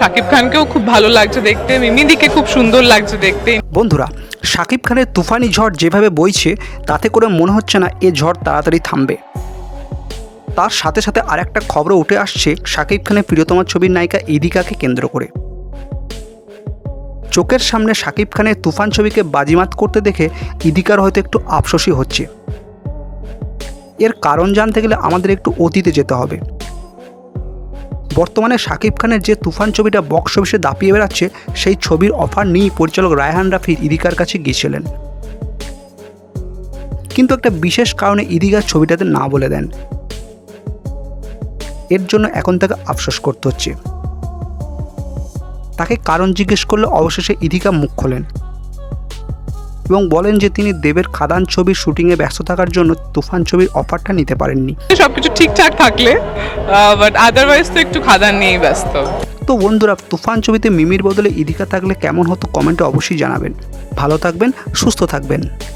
শাকিব খানকেও খুব ভালো লাগছে দেখতে, মিমিদিকে খুব সুন্দর লাগছে দেখতে। বন্ধুরা, শাকিব খানের তুফানি ঝড় যেভাবে বইছে তাতে করে মনে হচ্ছে না এ ঝড় তাড়াতাড়ি থামবে। তার সাথে সাথে আরেকটা খবরও উঠে আসছে শাকিব খানের প্রিয়তমা ছবির নায়িকা ইদিকাকে কেন্দ্র করে। চোখের সামনে শাকিব খানের তুফান ছবিকে বাজিমাত করতে দেখে ইদিকার হয়তো একটু আফসোসই হচ্ছে। এর কারণ জানতে গেলে আমাদের একটু অতীতে যেতে হবে। বর্তমানে শাকিব খানের যে তুফান ছবিটা বক্স অফিসে দাপিয়ে বেড়াচ্ছে, সেই ছবির অফার নিয়েই পরিচালক রায়হান রাফি ইদিকার কাছে গিয়েছিলেন, কিন্তু একটা বিশেষ কারণে ইদিকা ছবিটাতে না বলে দেন। এর জন্য এখন তাকে আফসোস করতে হচ্ছে। তাকে কারণ জিজ্ঞেস করলে অবশেষে ইদিকা মুখ খোলেন এবং বলেন যে তিনি দেবের খাদান ছবির শুটিংয়ে ব্যস্ত থাকার জন্য তুফান ছবির অফারটা নিতে পারেননি। সবকিছু ঠিকঠাক থাকলে, বাট আদারওয়াইজ তো একটু খাদান নিয়েই ব্যস্ত। তো বন্ধুরা, তুফান ছবিতে মিমির বদলে ইদিকা থাকলে কেমন হতো কমেন্টে অবশ্যই জানাবেন। ভালো থাকবেন, সুস্থ থাকবেন।